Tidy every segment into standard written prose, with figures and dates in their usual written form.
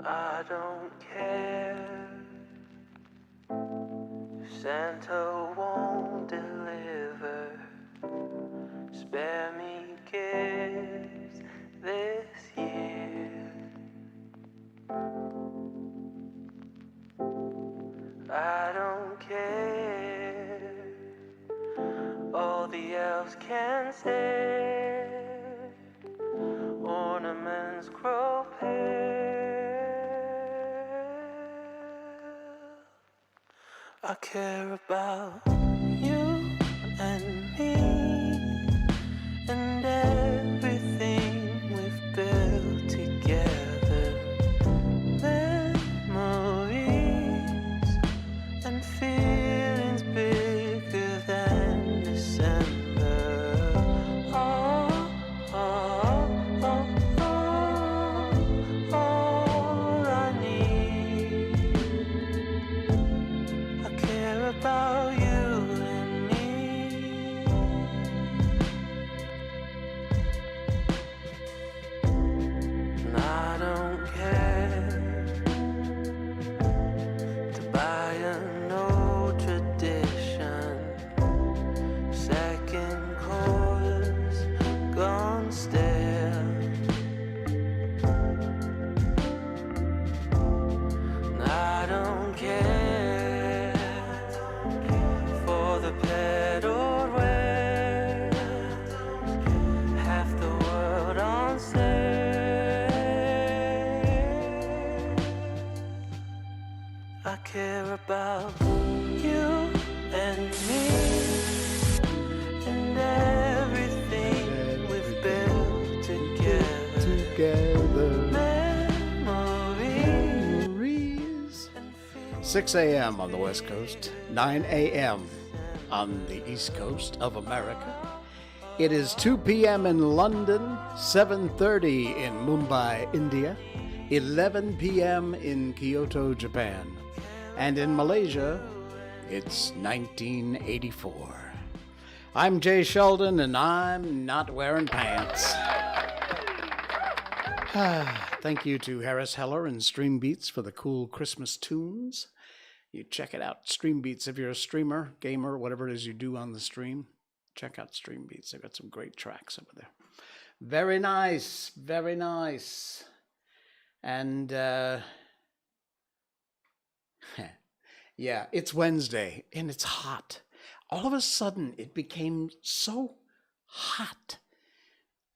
I don't care if Santa won't deliver. Spare me gifts this year. I don't care. All the elves can stare. Ornaments grow pale. I care about you and me and everything we've built together. Memories and feelings bigger than December. Oh, oh, oh, oh, all I need. I care about you and me. And I don't care to buy a no tradition. Second chorus gone stale. And I don't care for the pedaled way. Half the world on sale. I care about you and me and everything we've built together. Memories. 6 a.m. on the West Coast, 9 a.m. on the East Coast of America. It is 2 p.m. in London, 7:30 in Mumbai, India, 11 p.m. in Kyoto, Japan, and in Malaysia, it's 1984. I'm Jay Sheldon, and I'm not wearing pants. Thank you to Harris Heller and Stream Beats for the cool Christmas tunes. You check it out, Stream Beats. If you're a streamer, gamer, whatever it is you do on the stream, check out Stream Beats. They've got some great tracks over there. Very nice, very nice. And yeah, it's Wednesday and it's hot. All of a sudden, it became so hot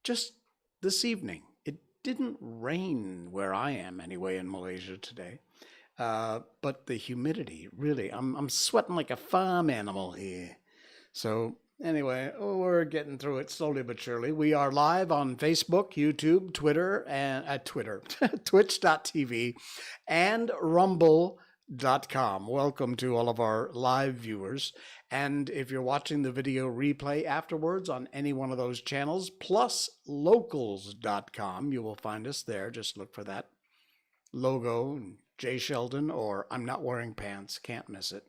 just this evening. It didn't rain where I am anyway in Malaysia today. But the humidity, really, I'm sweating like a farm animal here. So anyway, we're getting through it slowly but surely. We are live on Facebook, YouTube, Twitter, and Twitch.tv, and Rumble.com. Welcome to all of our live viewers. And if you're watching the video replay afterwards on any one of those channels, plus locals.com, you will find us there. Just look for that logo, Jay Sheldon, or I'm not wearing pants. Can't miss it.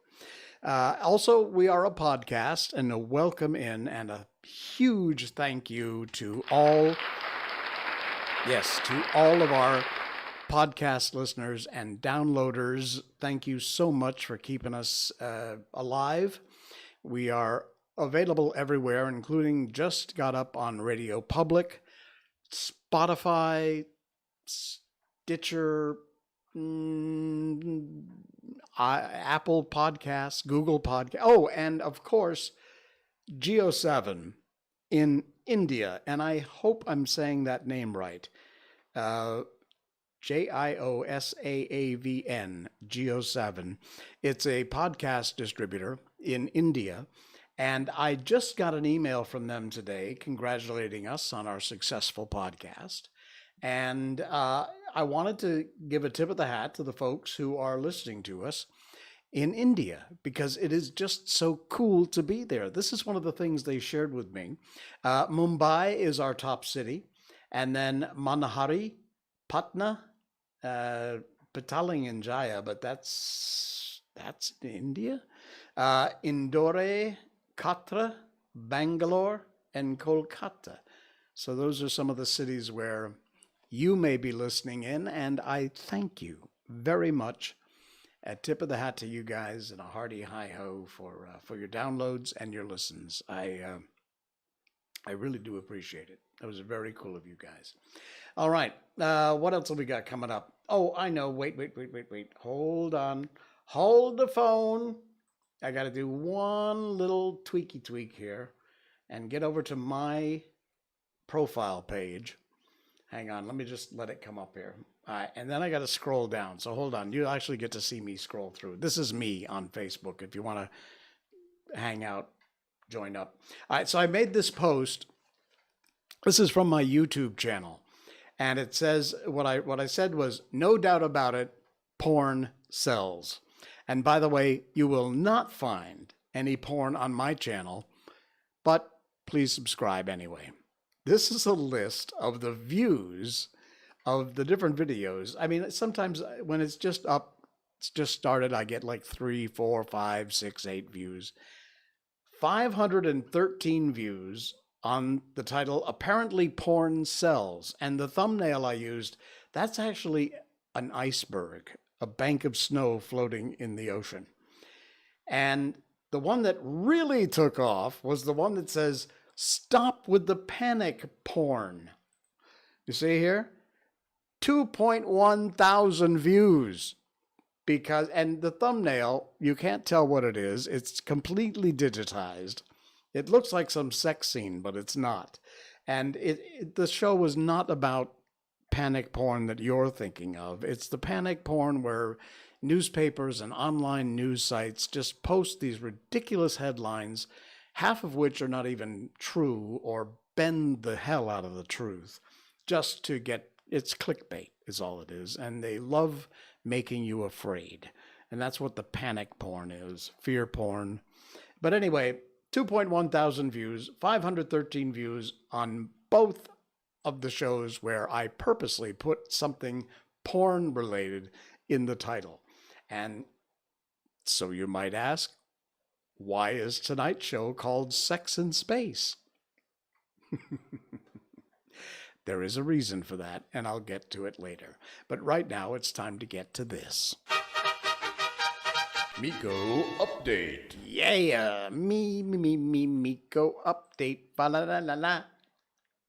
Also, we are a podcast, and a welcome in and a huge thank you to all of our podcast listeners and downloaders. Thank you so much for keeping us alive. We are available everywhere, including just got up on Radio Public, Spotify, Stitcher, Apple Podcasts, Google Podcasts. Oh, and of course, Geo7 in India. And I hope I'm saying that name right. Giosaavn, Geo7. It's a podcast distributor in India. And I just got an email from them today congratulating us on our successful podcast. And I wanted to give a tip of the hat to the folks who are listening to us in India, because it is just so cool to be there. This is one of the things they shared with me. Mumbai is our top city, and then Manahari, Patna, Petalinganjaya, but that's in India. Indore, Katra, Bangalore, and Kolkata. So those are some of the cities where you may be listening in, and I thank you very much. A tip of the hat to you guys and a hearty hi-ho for your downloads and your listens. I really do appreciate it. That was very cool of you guys. All right. What else have we got coming up? Oh, I know. Wait. Hold on. Hold the phone. I got to do one little tweak here and get over to my profile page. Hang on. Let me just let it come up here. All right. And then I got to scroll down. So hold on. You actually get to see me scroll through. This is me on Facebook. If you want to hang out, join up. All right. So I made this post. This is from my YouTube channel. And it says, what I said was, no doubt about it, porn sells. And by the way, you will not find any porn on my channel, but please subscribe anyway. This is a list of the views of the different videos. I mean, sometimes when it's just up, it's just started, I get like 3, 4, 5, 6, 8 views. 513 views on the title, Apparently Porn Sells. And the thumbnail I used, that's actually an iceberg, a bank of snow floating in the ocean. And the one that really took off was the one that says, stop with the panic porn. You see here? 2.1 thousand views. And the thumbnail, you can't tell what it is. It's completely digitized. It looks like some sex scene, but it's not. And the show was not about panic porn that you're thinking of. It's the panic porn where newspapers and online news sites just post these ridiculous headlines, half of which are not even true or bend the hell out of the truth, just to get, it's clickbait is all it is. And they love making you afraid. And that's what the panic porn is, fear porn. But anyway, 2.1 thousand views, 513 views on both of the shows where I purposely put something porn related in the title. And so you might ask, why is tonight's show called Sex in Space? There is a reason for that, and I'll get to it later. But right now, it's time to get to this. Miko Update. Yeah, Miko Update. Fa-la-la-la-la.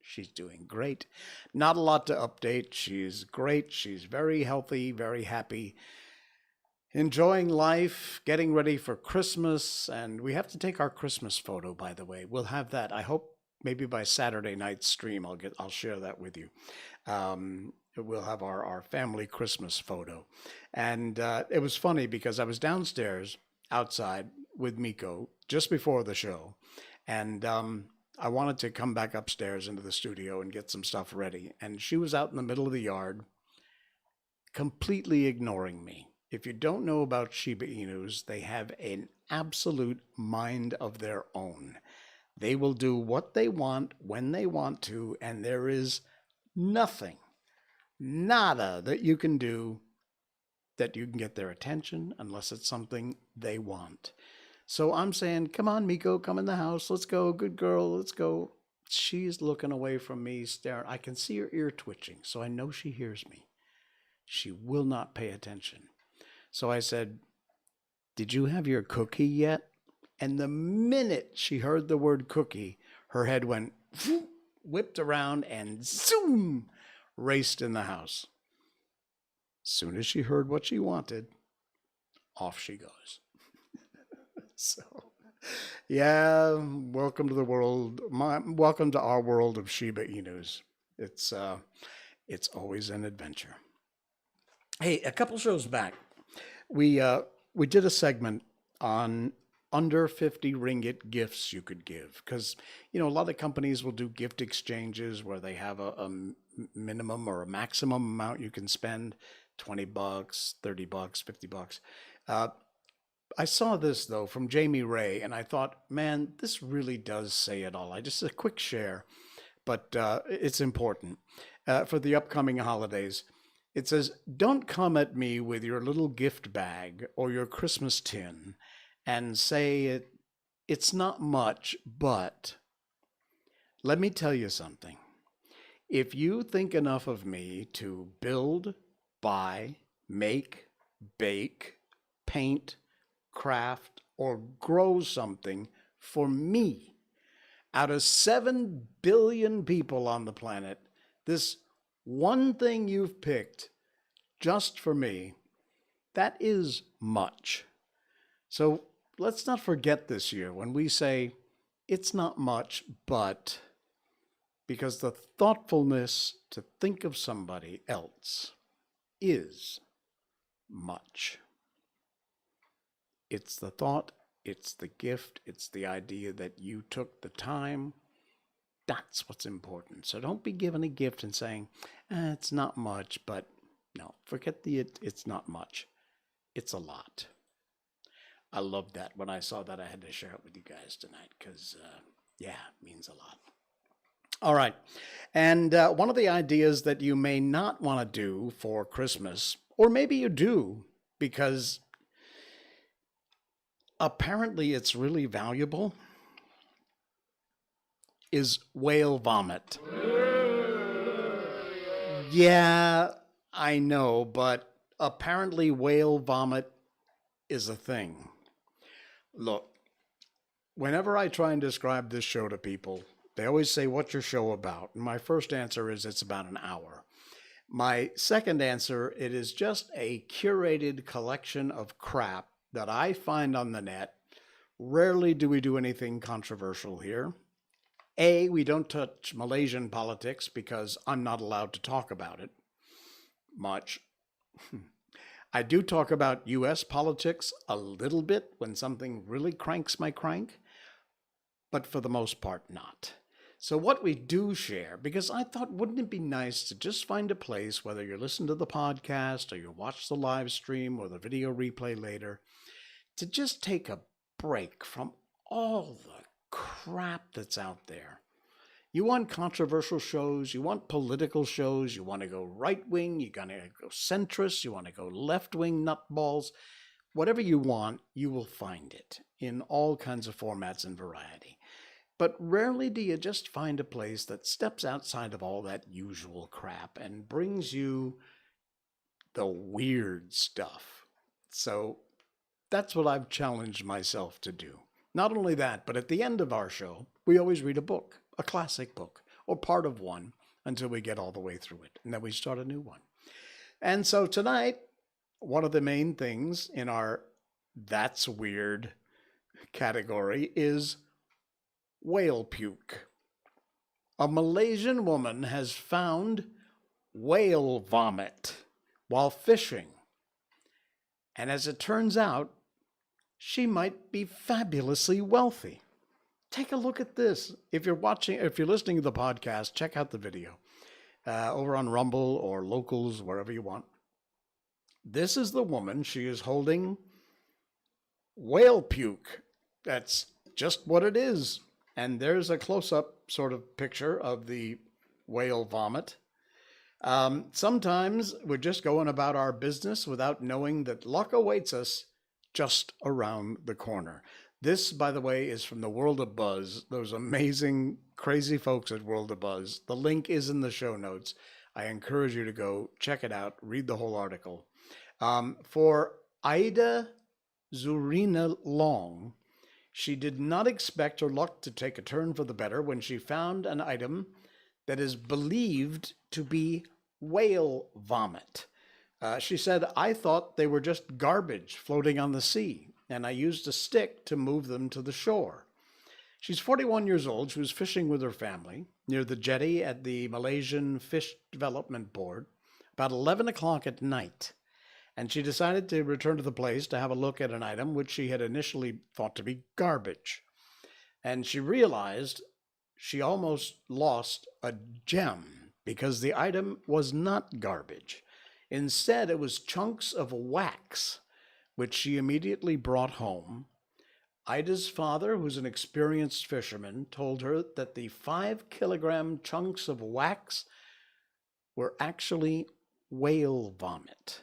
She's doing great. Not a lot to update. She's great. She's very healthy, very happy, enjoying life, getting ready for Christmas. And we have to take our Christmas photo, by the way. We'll have that. I hope maybe by Saturday night's stream, I'll share that with you. We'll have our family Christmas photo. And it was funny because I was downstairs outside with Miko just before the show. And I wanted to come back upstairs into the studio and get some stuff ready. And she was out in the middle of the yard, completely ignoring me. If you don't know about Shiba Inus, they have an absolute mind of their own. They will do what they want, when they want to, and there is nothing, nada that you can do that you can get their attention unless it's something they want. So I'm saying, come on, Miko, come in the house. Let's go. Good girl. Let's go. She's looking away from me, staring. I can see her ear twitching, so I know she hears me. She will not pay attention. So I said, did you have your cookie yet? And the minute she heard the word cookie, her head went, whipped around and zoom, raced in the house. Soon as she heard what she wanted, off she goes. So, yeah, welcome to the world. Welcome to our world of Shiba Inus. It's always an adventure. Hey, a couple shows back, we did a segment on under 50 ringgit gifts you could give, because a lot of companies will do gift exchanges where they have a minimum or a maximum amount you can spend, $20, $30, $50. I saw this though from Jamie Ray, and I thought, man, this really does say it all. Just a quick share, but it's important for the upcoming holidays. It says, don't come at me with your little gift bag or your Christmas tin and say it's not much, but let me tell you something. If you think enough of me to build, buy, make, bake, paint, craft, or grow something for me, out of 7 billion people on the planet, this one thing you've picked just for me, that is much. So let's not forget this year when we say it's not much, but because the thoughtfulness to think of somebody else is much. It's the thought, it's the gift, it's the idea that you took the time. That's what's important. So don't be given a gift and saying, it's not much, but no, forget it's not much. It's a lot. I loved that. When I saw that, I had to share it with you guys tonight because, it means a lot. All right. And one of the ideas that you may not want to do for Christmas, or maybe you do because apparently it's really valuable, is whale vomit. Yeah, I know, but apparently whale vomit is a thing. Look, whenever I try and describe this show to people, they always say, what's your show about? And my first answer is it's about an hour. My second answer, it is just a curated collection of crap that I find on the net. Rarely do we do anything controversial here. A, we don't touch Malaysian politics because I'm not allowed to talk about it much. I do talk about U.S. politics a little bit when something really cranks my crank, but for the most part, not. So what we do share, because I thought, wouldn't it be nice to just find a place, whether you listen to the podcast or you watch the live stream or the video replay later, to just take a break from all the crap that's out there. You want controversial shows, you want political shows, you want to go right-wing, you're going to go centrist, you want to go left-wing nutballs. Whatever you want, you will find it in all kinds of formats and variety. But rarely do you just find a place that steps outside of all that usual crap and brings you the weird stuff. So that's what I've challenged myself to do. Not only that, but at the end of our show, we always read a book, a classic book, or part of one, until we get all the way through it. And then we start a new one. And so tonight, one of the main things in our That's Weird category is whale puke. A Malaysian woman has found whale vomit while fishing. And as it turns out, she might be fabulously wealthy. Take a look at this. If you're listening to the podcast, check out the video over on Rumble or Locals, wherever you want. This is the woman. She is holding whale puke. That's just what it is. And there's a close-up sort of picture of the whale vomit. Sometimes we're just going about our business without knowing that luck awaits us just around the corner. This, by the way, is from the World of Buzz, those amazing, crazy folks at World of Buzz. The link is in the show notes. I encourage you to go check it out, read the whole article. For Ida Zurina Long, she did not expect her luck to take a turn for the better when she found an item that is believed to be whale vomit. She said, I thought they were just garbage floating on the sea, and I used a stick to move them to the shore. She's 41 years old. She was fishing with her family near the jetty at the Malaysian Fish Development Board about 11 o'clock at night. And she decided to return to the place to have a look at an item which she had initially thought to be garbage. And she realized she almost lost a gem because the item was not garbage. Instead, it was chunks of wax, which she immediately brought home. Ida's father, who's an experienced fisherman, told her that the 5-kilogram chunks of wax were actually whale vomit.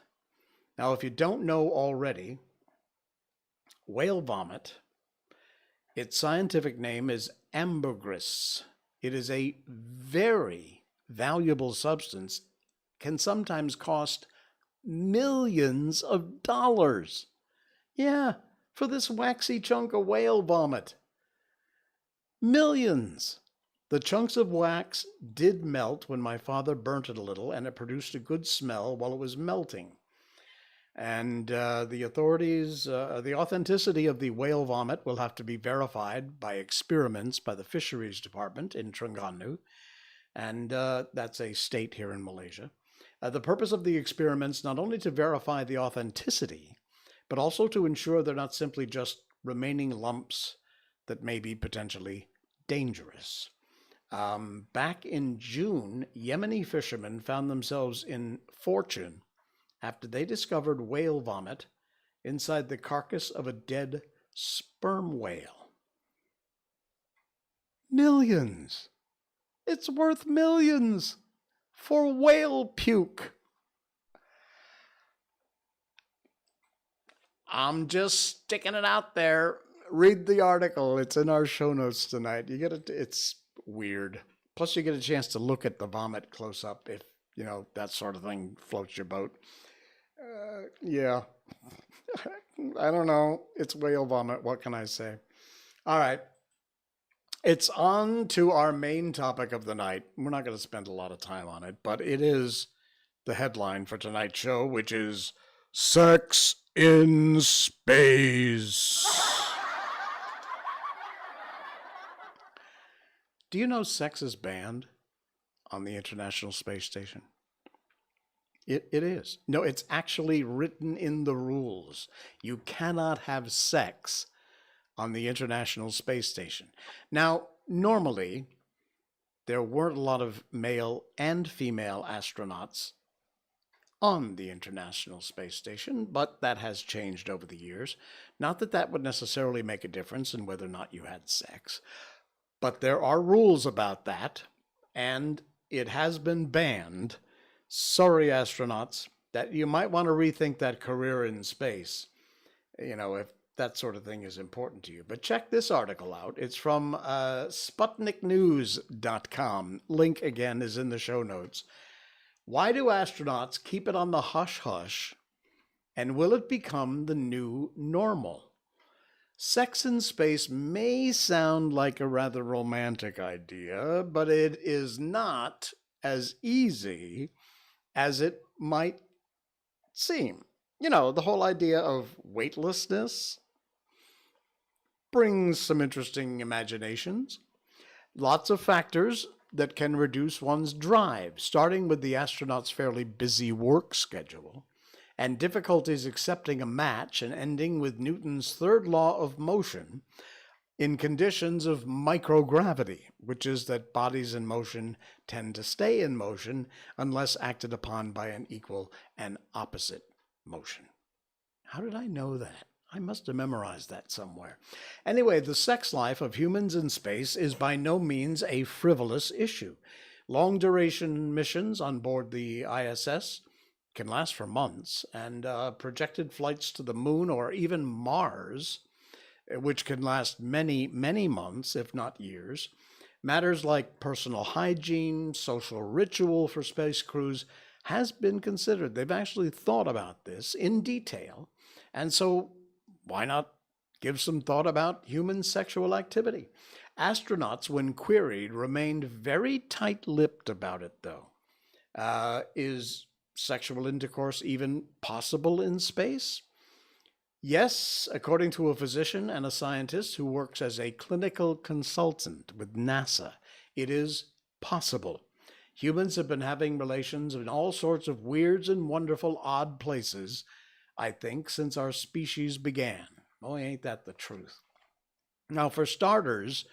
Now, if you don't know already, whale vomit, its scientific name is ambergris. It is a very, valuable substance can sometimes cost millions of dollars. Yeah, for this waxy chunk of whale vomit. Millions. The chunks of wax did melt when my father burnt it a little, and it produced a good smell while it was melting. And the authorities, the authenticity of the whale vomit will have to be verified by experiments by the Fisheries Department in Terengganu, and that's a state here in Malaysia. The purpose of the experiments not only to verify the authenticity, but also to ensure they're not simply just remaining lumps that may be potentially dangerous. Back in June, Yemeni fishermen found themselves in fortune after they discovered whale vomit inside the carcass of a dead sperm whale. Millions! It's worth millions for whale puke. I'm just sticking it out there. Read the article. It's in our show notes tonight. You get it. It's weird. Plus, you get a chance to look at the vomit close up if, that sort of thing floats your boat. Yeah. I don't know. It's whale vomit. What can I say? All right. It's on to our main topic of the night. We're not going to spend a lot of time on it, but it is the headline for tonight's show, which is Sex in Space. Do you know sex is banned on the International Space Station? It is. No, it's actually written in the rules. You cannot have sex on the International Space Station. Now, normally, there weren't a lot of male and female astronauts on the International Space Station, but that has changed over the years. Not that that would necessarily make a difference in whether or not you had sex, but there are rules about that, and it has been banned. Sorry, astronauts, that you might want to rethink that career in space, if that sort of thing is important to you. But check this article out. It's from SputnikNews.com. Link, again, is in the show notes. Why do astronauts keep it on the hush-hush, and will it become the new normal? Sex in space may sound like a rather romantic idea, but it is not as easy as it might seem. The whole idea of weightlessness brings some interesting imaginations. Lots of factors that can reduce one's drive, starting with the astronaut's fairly busy work schedule, and difficulties accepting a match, and ending with Newton's third law of motion in conditions of microgravity, which is that bodies in motion tend to stay in motion unless acted upon by an equal and opposite motion. How did I know that? I must have memorized that somewhere. Anyway, the sex life of humans in space is by no means a frivolous issue. Long-duration missions on board the ISS can last for months, and projected flights to the moon or even Mars, which can last many, many months, if not years. Matters like personal hygiene, social ritual for space crews has been considered. They've actually thought about this in detail, and so why not give some thought about human sexual activity? Astronauts, when queried, remained very tight-lipped about it, though. Is sexual intercourse even possible in space? Yes, according to a physician and a scientist who works as a clinical consultant with NASA, it is possible. Humans have been having relations in all sorts of weird and wonderful odd places, I think, since our species began. Boy, ain't that the truth. Now, for starters,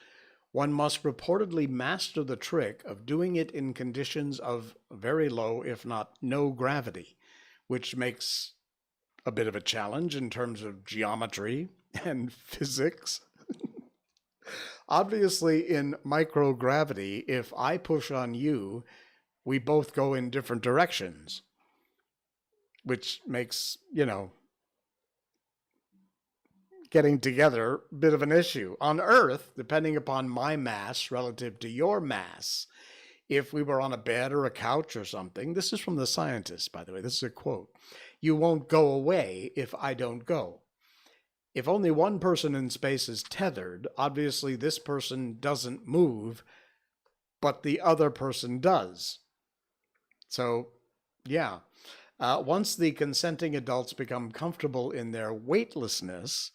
one must reportedly master the trick of doing it in conditions of very low, if not no gravity, which makes a bit of a challenge in terms of geometry and physics. Obviously, in microgravity, if I push on you, we both go in different directions, which makes, getting together a bit of an issue. On Earth, depending upon my mass relative to your mass, if we were on a bed or a couch or something, this is from the scientists, by the way, this is a quote, you won't go away if I don't go. If only one person in space is tethered, obviously this person doesn't move, but the other person does. So, yeah. Once the consenting adults become comfortable in their weightlessness,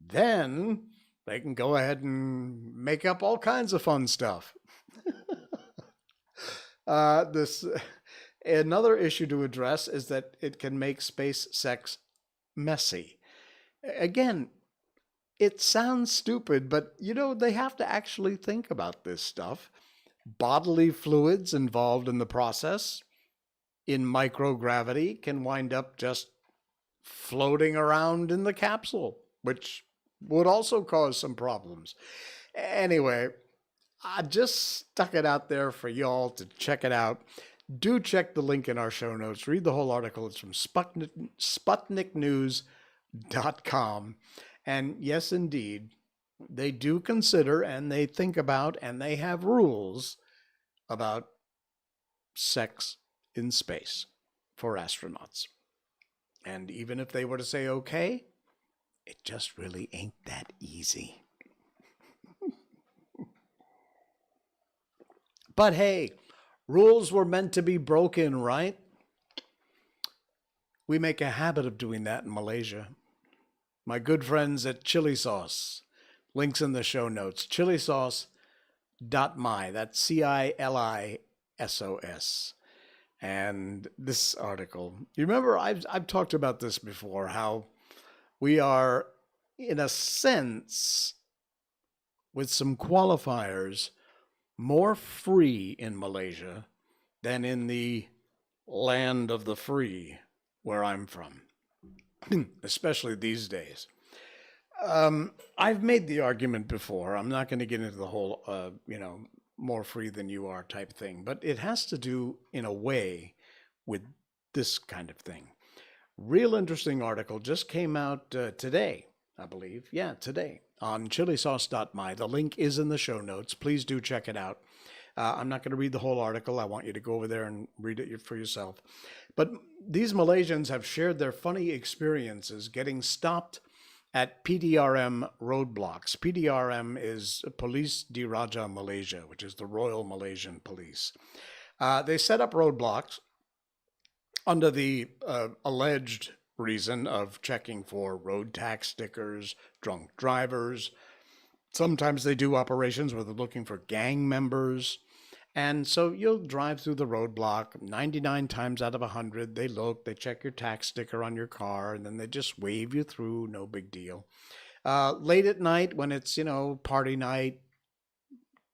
then they can go ahead and make up all kinds of fun stuff. Another issue to address is that it can make space sex messy. Again, it sounds stupid, but they have to actually think about this stuff. Bodily fluids involved in the process in microgravity can wind up just floating around in the capsule, which would also cause some problems. Anyway, I just stuck it out there for y'all to check it out. Do check the link in our show notes. Read the whole article. It's from SputnikNews.com. And yes, indeed, they do consider and they think about and they have rules about sex in space for astronauts. And even if they were to say okay, it just really ain't that easy. But hey, rules were meant to be broken, right? We make a habit of doing that in Malaysia. My good friends at Chili Sauce, links in the show notes, chilisauce.my, that's CILISOS. And this article, you remember I've talked about this before, how we are, in a sense, with some qualifiers, more free in Malaysia than in the land of the free where I'm from, especially these days. I've made the argument before. I'm not going to get into the whole, more free than you are type thing, but it has to do in a way with this kind of thing. Real interesting article just came out today, I believe. Yeah, today on chilisauce.my. The link is in the show notes. Please do check it out. I'm not going to read the whole article. I want you to go over there and read it for yourself. But these Malaysians have shared their funny experiences getting stopped at PDRM roadblocks. PDRM is Police Diraja Malaysia, which is the Royal Malaysian Police. They set up roadblocks under the alleged reason of checking for road tax stickers, drunk drivers. Sometimes they do operations where they're looking for gang members. And so you'll drive through the roadblock 99 times out of 100. They look, they check your tax sticker on your car, and then they just wave you through. No big deal. Late at night when it's, party night,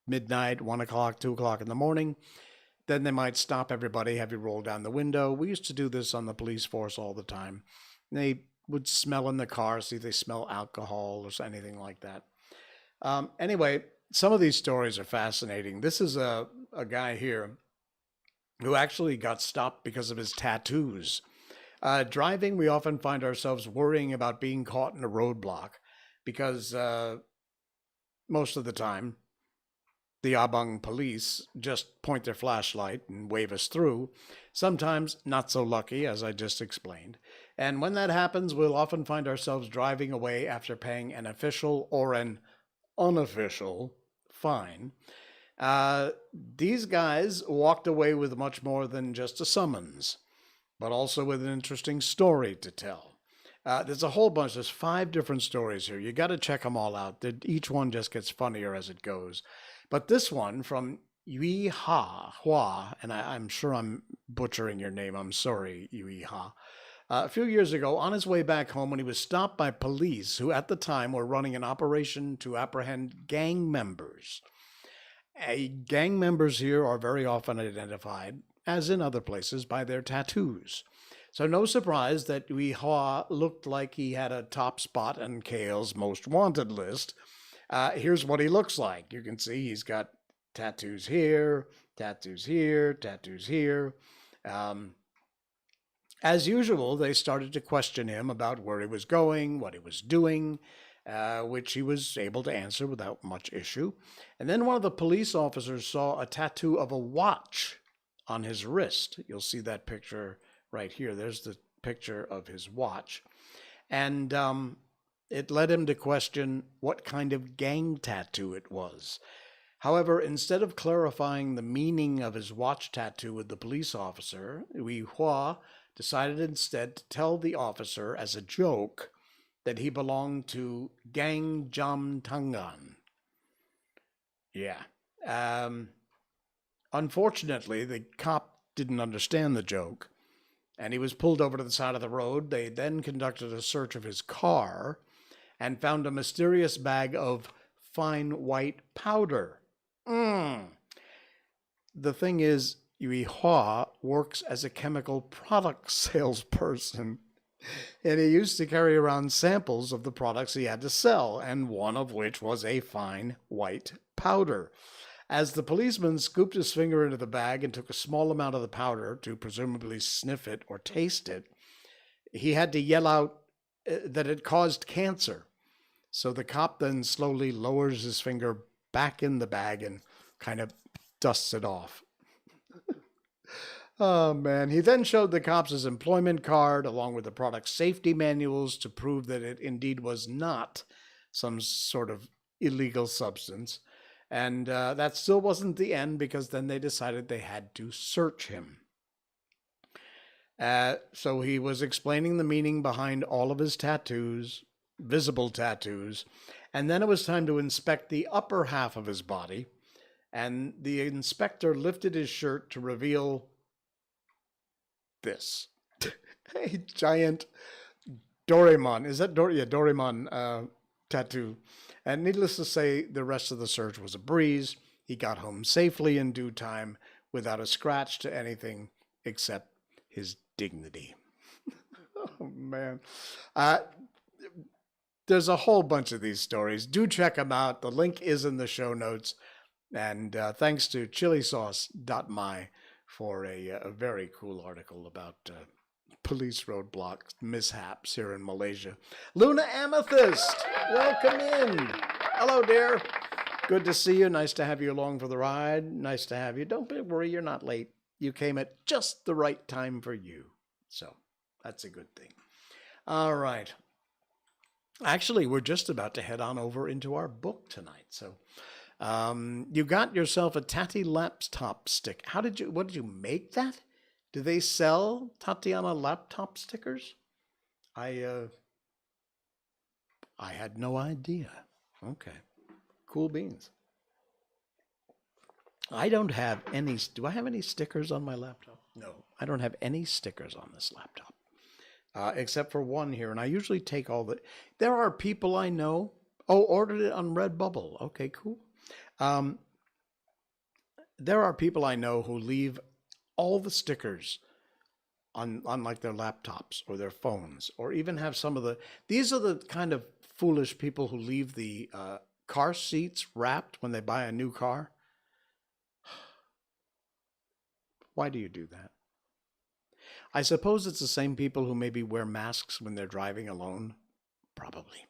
midnight, 1 o'clock, 2 o'clock in the morning, then they might stop everybody, have you roll down the window. We used to do this on the police force all the time. They would smell in the car, see if they smell alcohol or anything like that. Anyway, some of these stories are fascinating. This is a guy here who actually got stopped because of his tattoos. Driving, we often find ourselves worrying about being caught in a roadblock because most of the time, the Abang police just point their flashlight and wave us through. Sometimes not so lucky, as I just explained. And when that happens, we'll often find ourselves driving away after paying an official or an unofficial fine. These guys walked away with much more than just a summons, but also with an interesting story to tell. There's a whole bunch. There's 5 different stories here. You got to check them all out. Each one just gets funnier as it goes. But this one from Yui Ha Hua, and I'm sure I'm butchering your name. I'm sorry, Yui Ha. A few years ago, on his way back home, when he was stopped by police who at the time were running an operation to apprehend gang members. Gang members here are very often identified, as in other places, by their tattoos. So no surprise that Yui Ha looked like he had a top spot on Kale's most wanted list. Here's what he looks like. You can see he's got tattoos here, tattoos here, tattoos here. As usual, they started to question him about where he was going, what he was doing. which he was able to answer without much issue. And then one of the police officers saw a tattoo of a watch on his wrist. You'll see that picture right here. There's the picture of his watch. And it led him to question what kind of gang tattoo it was. However, instead of clarifying the meaning of his watch tattoo with the police officer, Wei Hua decided instead to tell the officer as a joke that he belonged to Gang Jam Tangan. Yeah. Unfortunately, the cop didn't understand the joke, and he was pulled over to the side of the road. They then conducted a search of his car and found a mysterious bag of fine white powder. The thing is, Wei Hua works as a chemical product salesperson, and he used to carry around samples of the products he had to sell, and one of which was a fine white powder. As the policeman scooped his finger into the bag and took a small amount of the powder to presumably sniff it or taste it, he had to yell out that it caused cancer. So the cop then slowly lowers his finger back in the bag and kind of dusts it off. Oh, man. He then showed the cops his employment card along with the product safety manuals to prove that it indeed was not some sort of illegal substance. And that still wasn't the end, because then they decided they had to search him. So he was explaining the meaning behind all of his tattoos, visible tattoos, and then it was time to inspect the upper half of his body, and the inspector lifted his shirt to reveal this. A giant Doraemon. Is that Doraemon tattoo. And needless to say, the rest of the search was a breeze. He got home safely in due time without a scratch to anything except his dignity. Oh, man. There's a whole bunch of these stories. Do check them out. The link is in the show notes. And thanks to chilisauce.my for a very cool article about police roadblock mishaps here in Malaysia. Luna Amethyst, welcome in. Hello, dear. Good to see you. Nice to have you along for the ride. Nice to have you. Don't worry, you're not late. You came at just the right time for you. So that's a good thing. All right. Actually, we're just about to head on over into our book tonight. So you got yourself a Tati laptop stick. What did you make that? Do they sell Tatiana laptop stickers? I had no idea. Okay. Cool beans. I don't have any. Do I have any stickers on my laptop? No, I don't have any stickers on this laptop. Except for one here, and I usually take all the... There are people I know... Oh, ordered it on Redbubble. Okay, cool. There are people I know who leave all the stickers on like their laptops or their phones, or even have some of the... These are the kind of foolish people who leave the car seats wrapped when they buy a new car. Why do you do that? I suppose it's the same people who maybe wear masks when they're driving alone. Probably.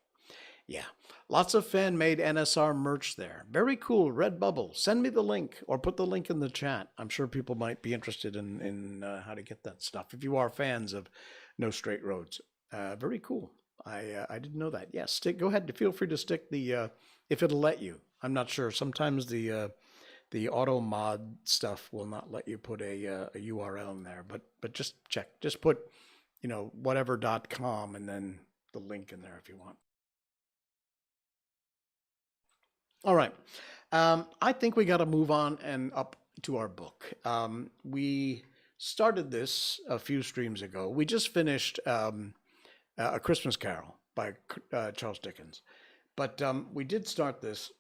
Yeah. Lots of fan-made NSR merch there. Very cool. Redbubble. Send me the link or put the link in the chat. I'm sure people might be interested in how to get that stuff if you are fans of No Straight Roads. Very cool. I didn't know that. Yes. Go ahead. Feel free to stick the... if it'll let you. I'm not sure. Sometimes the auto mod stuff will not let you put a URL in there, but just check. Just put, whatever.com and then the link in there if you want. All right. I think we got to move on and up to our book. We started this a few streams ago. We just finished A Christmas Carol by Charles Dickens, but we did start this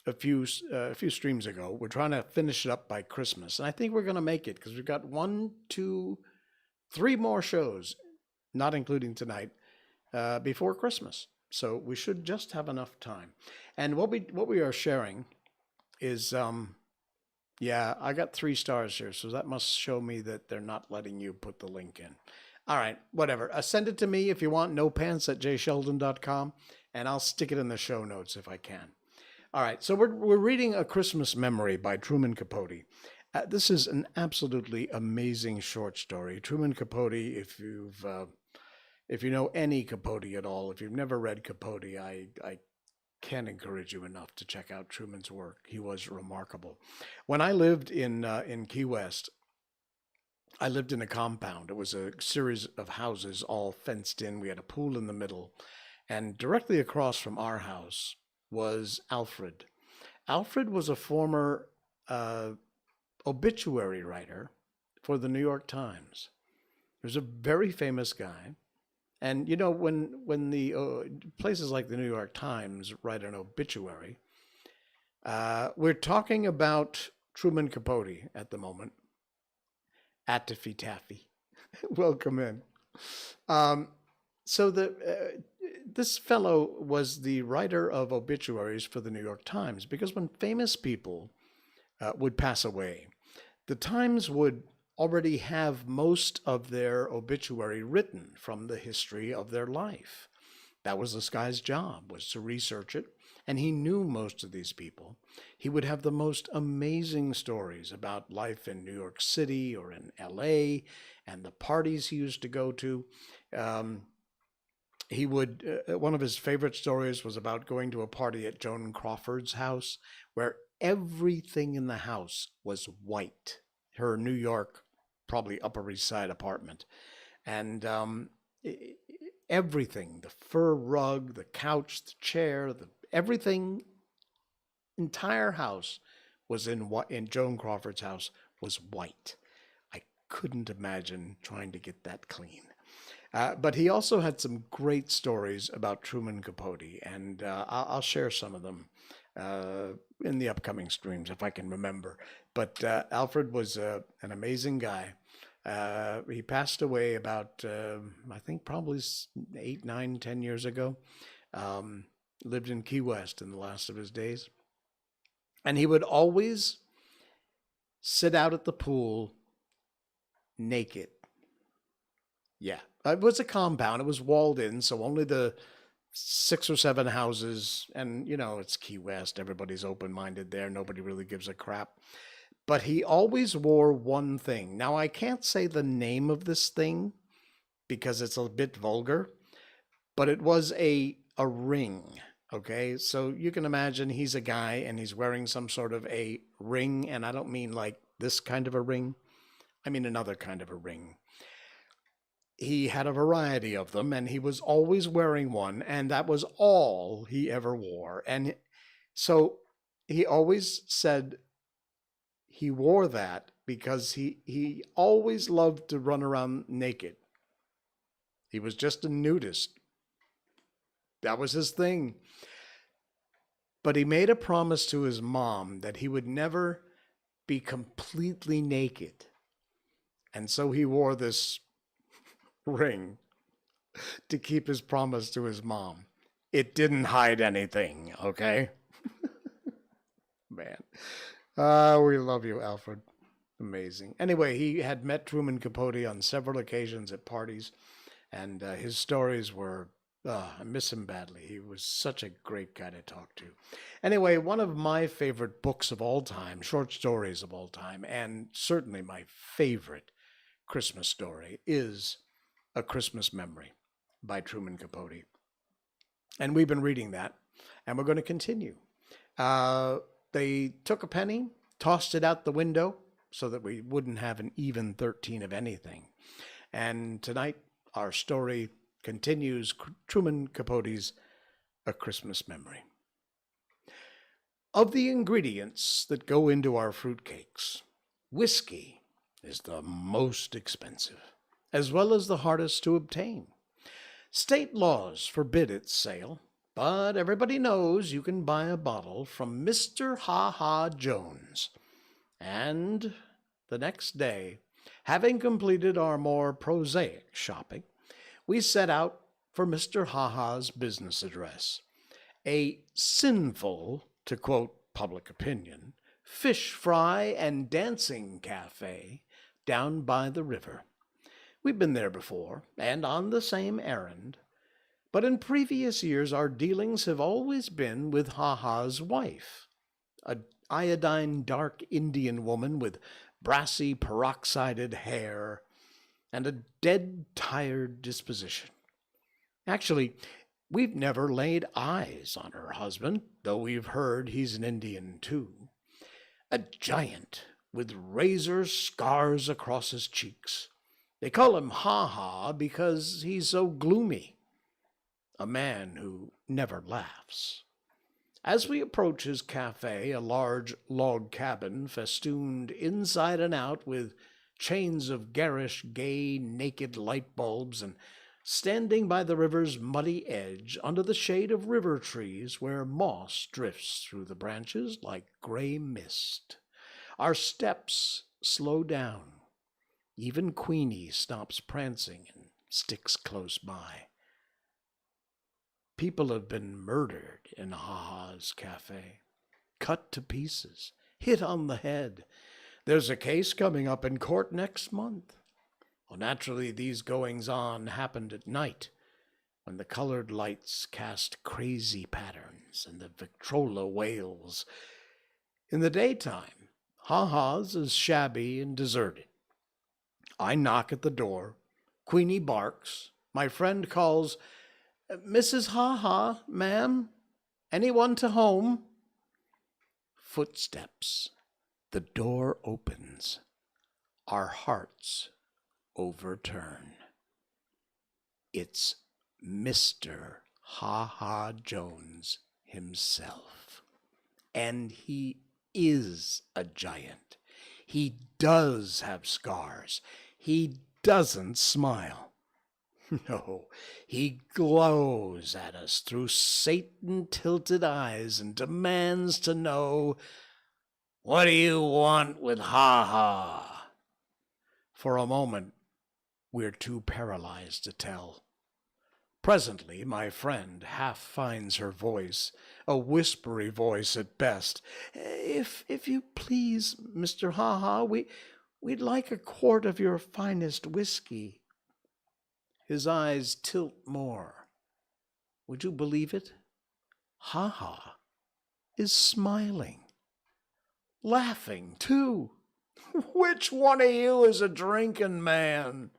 a few streams ago. We're trying to finish it up by Christmas, and I think we're going to make it because we've got 1, 2, 3 more shows, not including tonight, before Christmas. So we should just have enough time. And what we are sharing is, I got 3 stars here, so that must show me that they're not letting you put the link in. All right, whatever. Send it to me if you want, NoPants@jsheldon.com. and I'll stick it in the show notes if I can. All right, so we're reading A Christmas Memory by Truman Capote. This is an absolutely amazing short story. Truman Capote, if you know any Capote at all, if you've never read Capote, I can't encourage you enough to check out Truman's work. He was remarkable. When I lived in Key West, I lived in a compound. It was a series of houses all fenced in. We had a pool in the middle, and directly across from our house was Alfred. Alfred was a former obituary writer for the New York Times. He was a very famous guy. And you know, when the places like the New York Times write an obituary, we're talking about Truman Capote at the moment. Attiffy Taffy, welcome in. So this fellow was the writer of obituaries for the New York Times, because when famous people would pass away, the Times would already have most of their obituary written from the history of their life. That was this guy's job, was to research it, and he knew most of these people. He would have the most amazing stories about life in New York City or in LA and the parties he used to go to. He would, one of his favorite stories was about going to a party at Joan Crawford's house, where everything in the house was white. Her New York, probably Upper East Side apartment. And everything, the fur rug, the couch, the chair, everything, entire house was in Joan Crawford's house was white. I couldn't imagine trying to get that clean. But he also had some great stories about Truman Capote, and I'll share some of them in the upcoming streams if I can remember. But Alfred was an amazing guy. He passed away about, I think probably 8, 9, 10 years ago. Lived in Key West in the last of his days. And he would always sit out at the pool naked. Yeah, it was a compound. It was walled in, so only the 6 or 7 houses, and you know, it's Key West. Everybody's open-minded there. Nobody really gives a crap. But he always wore one thing. Now, I can't say the name of this thing because it's a bit vulgar, but it was a ring, okay? So you can imagine he's a guy and he's wearing some sort of a ring, and I don't mean like this kind of a ring. I mean another kind of a ring. He had a variety of them, and he was always wearing one, and that was all he ever wore. And so he always said he wore that because he always loved to run around naked. He was just a nudist. That was his thing. But he made a promise to his mom that he would never be completely naked. And so he wore this ring to keep his promise to his mom. It didn't hide anything, okay? Man. We love you, Alfred. Amazing. Anyway, he had met Truman Capote on several occasions at parties, and his stories were, I miss him badly. He was such a great guy to talk to. Anyway, one of my favorite books of all time, short stories of all time, and certainly my favorite Christmas story is A Christmas Memory by Truman Capote. And we've been reading that, and we're going to continue. They took a penny, tossed it out the window so that we wouldn't have an even 13 of anything. And tonight, our story continues Truman Capote's A Christmas Memory. Of the ingredients that go into our fruitcakes, whiskey is the most expensive, as well as the hardest to obtain. State laws forbid its sale, but everybody knows you can buy a bottle from Mr. Ha Ha Jones. And the next day, having completed our more prosaic shopping, we set out for Mr. Ha Ha's business address, a sinful, to quote public opinion, fish fry and dancing cafe down by the river. We've been there before, and on the same errand, But in previous years, our dealings have always been with Ha-Ha's wife, a iodine dark Indian woman with brassy peroxided hair and a dead tired disposition. Actually, we've never laid eyes on her husband, though we've heard he's an Indian too. A giant with razor scars across his cheeks. They call him Ha-Ha because he's so gloomy. A man who never laughs. As we approach his cafe, a large log cabin festooned inside and out with chains of garish, gay, naked light bulbs, and standing by the river's muddy edge under the shade of river trees where moss drifts through the branches like gray mist. Our steps slow down. Even Queenie stops prancing and sticks close by. People have been murdered in Ha-Ha's cafe, cut to pieces, hit on the head. There's a case coming up in court next month. Well, naturally, these goings-on happened at night, when the colored lights cast crazy patterns and the Victrola wails. In the daytime, Ha-Ha's is shabby and deserted. I knock at the door. Queenie barks. My friend calls, "Mrs. Ha-Ha, ma'am? Anyone to home?" Footsteps. The door opens. Our hearts overturn. It's Mr. Ha-Ha Jones himself. And he is a giant. He does have scars. He doesn't smile. No, he glows at us through Satan-tilted eyes and demands to know, "What do you want with Ha-Ha?" For a moment, we're too paralyzed to tell. Presently, my friend half finds her voice, a whispery voice at best. If you please, Mr. Ha-Ha, we'd like a quart of your finest whiskey." His eyes tilt more. Would you believe it? Ha-Ha is smiling. Laughing, too. "Which one of you is a drinking man?"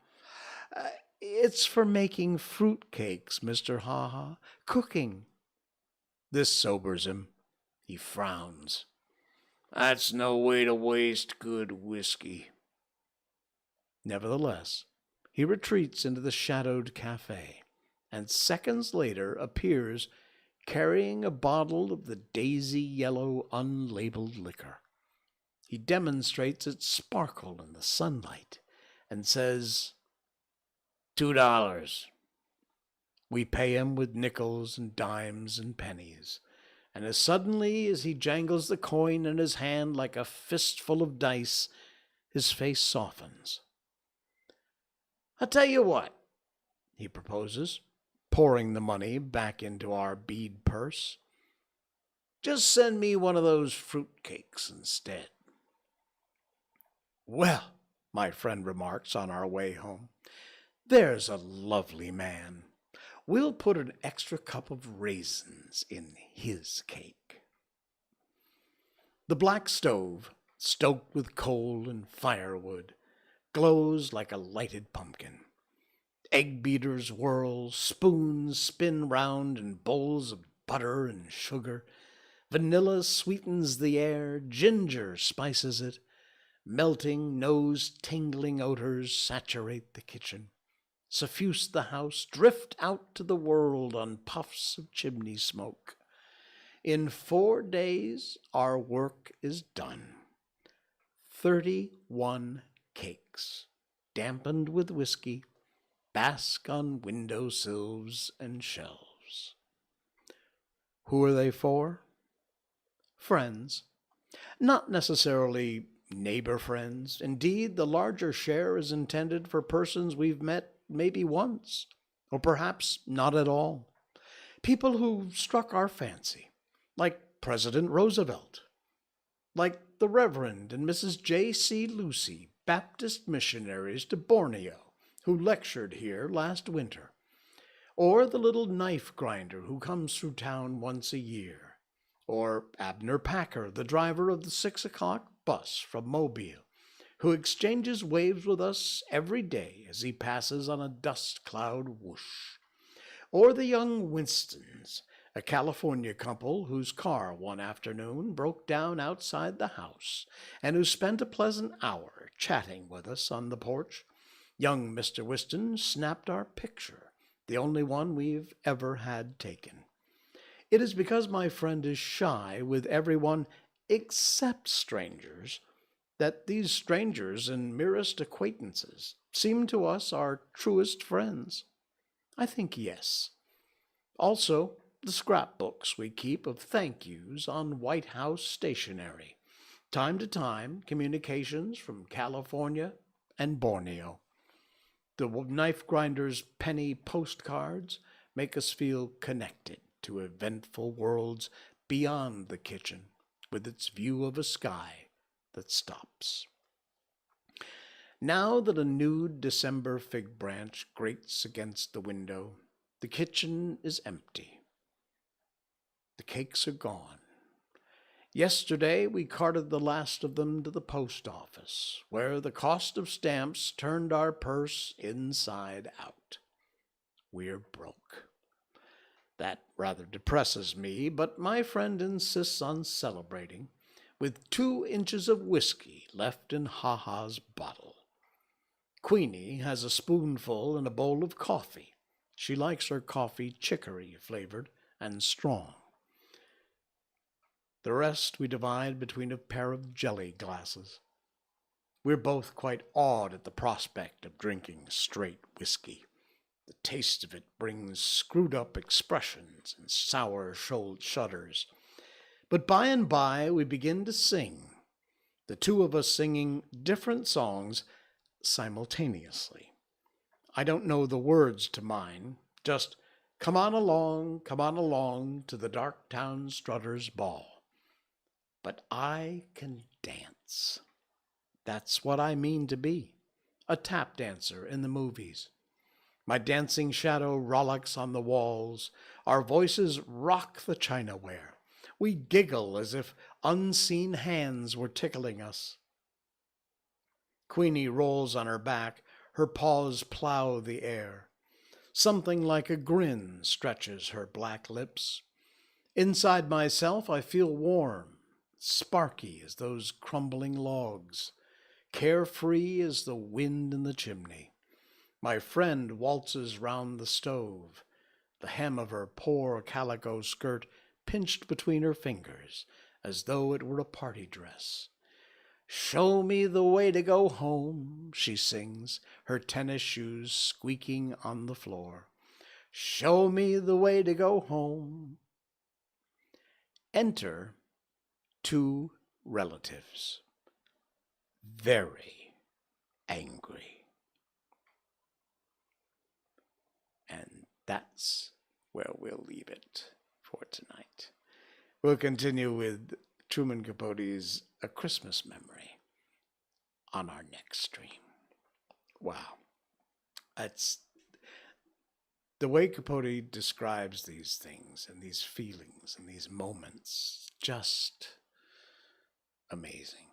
It's for making fruit cakes, Mr. Ha-Ha. Cooking." This sobers him. He frowns. "That's no way to waste good whiskey." Nevertheless, he retreats into the shadowed cafe, and seconds later appears carrying a bottle of the daisy-yellow unlabeled liquor. He demonstrates its sparkle in the sunlight and says, $2. We pay him with nickels and dimes and pennies, and as suddenly as he jangles the coin in his hand like a fistful of dice, his face softens. "I'll tell you what," he proposes, pouring the money back into our bead purse. "Just send me one of those fruit cakes instead." "Well," my friend remarks on our way home, "there's a lovely man. We'll put an extra cup of raisins in his cake." The black stove, stoked with coal and firewood, glows like a lighted pumpkin. Egg beaters whirl, spoons spin round in bowls of butter and sugar. Vanilla sweetens the air, ginger spices it. Melting, nose-tingling odors saturate the kitchen, suffuse the house, drift out to the world on puffs of chimney smoke. In 4 days, our work is done. 31 cakes, dampened with whiskey, bask on window sills and shelves. Who are they for? Friends. Not necessarily neighbor friends. Indeed, the larger share is intended for persons we've met maybe once, or perhaps not at all. People who struck our fancy, like President Roosevelt, like the Reverend and Mrs. J.C. Lucy, Baptist missionaries to Borneo, who lectured here last winter, or the little knife grinder who comes through town once a year, or Abner Packer, the driver of the 6 o'clock bus from Mobile, who exchanges waves with us every day as he passes on a dust cloud whoosh, or the young Winstons, a California couple whose car one afternoon broke down outside the house and who spent a pleasant hour chatting with us on the porch. Young Mr. Winston snapped our picture, the only one we've ever had taken. It is because my friend is shy with everyone except strangers that these strangers and merest acquaintances seem to us our truest friends. I think yes. Also, the scrapbooks we keep of thank yous on White House stationery. Time to time, communications from California and Borneo. The knife grinder's penny postcards make us feel connected to eventful worlds beyond the kitchen, with its view of a sky that stops. Now that a nude December fig branch grates against the window, the kitchen is empty. The cakes are gone. Yesterday we carted the last of them to the post office, where the cost of stamps turned our purse inside out. We're broke. That rather depresses me, but my friend insists on celebrating with 2 inches of whiskey left in Ha-Ha's bottle. Queenie has a spoonful in a bowl of coffee. She likes her coffee chicory flavored and strong. The rest we divide between a pair of jelly glasses. We're both quite awed at the prospect of drinking straight whiskey. The taste of it brings screwed-up expressions and sour shudders. But by and by we begin to sing, the 2 of us singing different songs simultaneously. I don't know the words to mine, just come on along to the dark town strutter's ball. But I can dance. That's what I mean to be, a tap dancer in the movies. My dancing shadow rollicks on the walls. Our voices rock the chinaware. We giggle as if unseen hands were tickling us. Queenie rolls on her back. Her paws plow the air. Something like a grin stretches her black lips. Inside myself, I feel warm, sparky as those crumbling logs, carefree as the wind in the chimney. My friend waltzes round the stove, the hem of her poor calico skirt pinched between her fingers, as though it were a party dress. "Show me the way to go home," she sings, her tennis shoes squeaking on the floor. "Show me the way to go home." Enter 2 relatives, very angry. And that's where we'll leave it for tonight. We'll continue with Truman Capote's A Christmas Memory on our next stream. Wow. That's the way Capote describes these things and these feelings and these moments. Just amazing.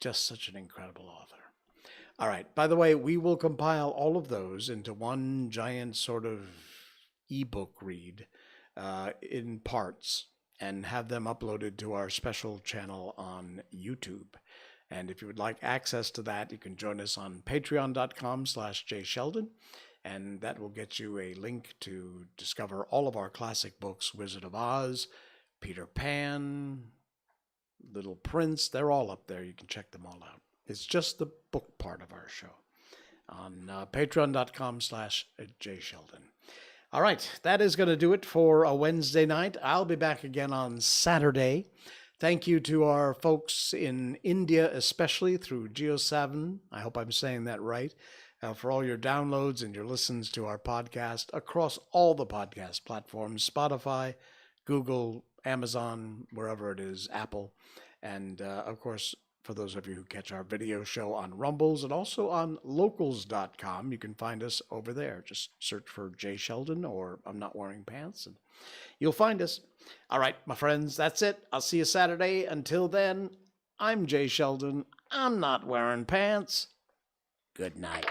Just such an incredible author. All right. By the way, we will compile all of those into one giant sort of ebook read in parts and have them uploaded to our special channel on YouTube. And if you would like access to that, you can join us on patreon.com/jsheldon, and that will get you a link to discover all of our classic books, Wizard of Oz, Peter Pan, Little Prince. They're all up there. You can check them all out. It's just the book part of our show on patreon.com/jsheldon. All right, that is going to do it for a Wednesday night. I'll be back again on Saturday. Thank you to our folks in India, especially through Geo7. I hope I'm saying that right. For all your downloads and your listens to our podcast across all the podcast platforms, Spotify, Google, Amazon, wherever it is, Apple. And, of course, for those of you who catch our video show on Rumbles and also on locals.com. You can find us over there. Just search for Jay Sheldon or I'm Not Wearing Pants, and you'll find us. All right, my friends, that's it. I'll see you Saturday. Until then, I'm Jay Sheldon. I'm not wearing pants. Good night.